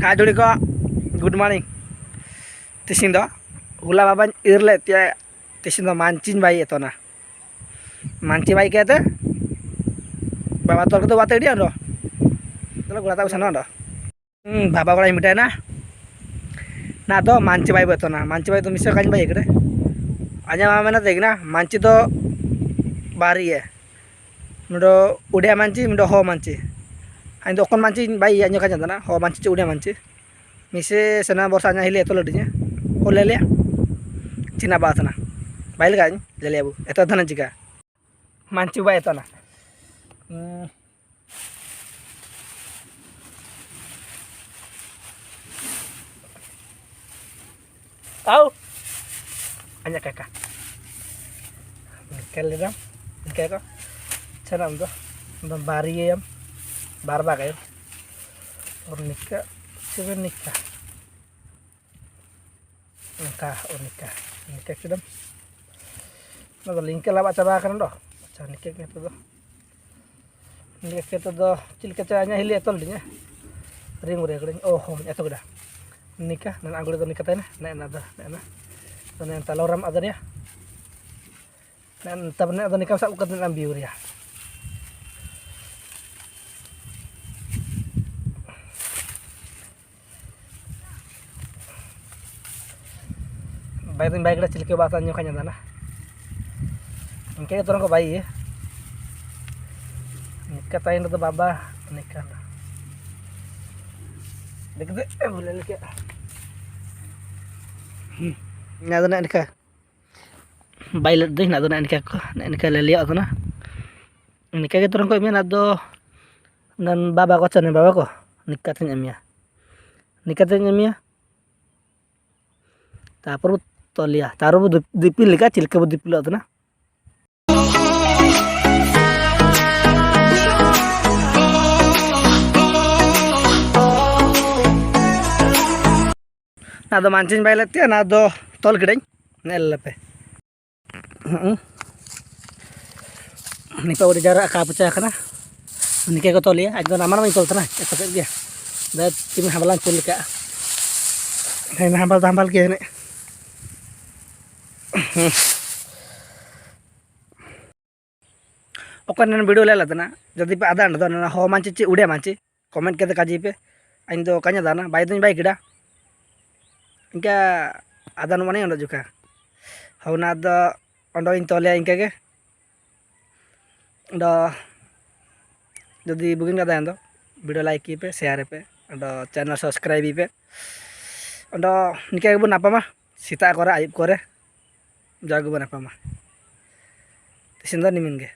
Hai Juli ko, good morning. Tisin do, hula baban irle tia tisin do mancing bayi itu na. Mancing bayi kete, baba tol itu batu dia do. Kalau gula tahu sana do. Baba gula imita na. Nah do mancing bayi itu na, mancing bayi itu misal kan bayi kere. Aja mama na tegna, mancing do bari ya. Mudo udah mancing, mudo ho mancing. Ain do kon mancing bayi anyo kan jana, ho mancing udah mancing. Mise sana borsanya hile itu lodinya. Oleh liya cina baat na bail kan lele abu itu dana jika manci ba itu na tahu hanya kakak kali ram kakak cara untuk bari yam barba kayak और निका coba nikah nikah sudah nah link lah baca bahkan doh baca nikah gitu doh nikah gitu doh cil kecanya hili atol dinya ring udah kering oh itu udah nikah dan anggur itu nikah tena nah ada nah dan taloram ada ya dan tabnya ada nikah sak ukat dan biur ya baik dah cilik bahasa nyokanya tanah. Mungkin itu orang kau bayi ya. Nikah tain itu baba nikah. Dek boleh nikah. Nada nak nikah. Bayi deh nada nak nikah ko. Nak nikah leliak tu na. Nikah itu orang kau ini nado dan baba ko cene baba ko nikah tanya mia. Nikah tanya mia. Tak perlu tolia taruh dipil lika cilka dipil atau na nado mancing bailet ya nado tol gedeng nelepe nipa udah jarak ka pecah kana nikah ko tolia aja nama nama tol tanah itu dia dah tim hambalan cilka kayak hambal kia nih ओकर ने video ले लेतना जदि पे आदा न हो मांची ची उड़े मांची कमेंट के काजी पे इन दो कन्या दाना बाई दिन बाई किडा इनका आदा न माने अंडो जुका हवना द अंडो इन तोले इनका के अंडो जदि बुकिंग का दान दो वीडियो लाइक पे शेयर पे अंडो चैनल सब्सक्राइब पे अंडो निका के बन नापामा सीता करे आयुब करे jago banget mama. Di sini nih minggu.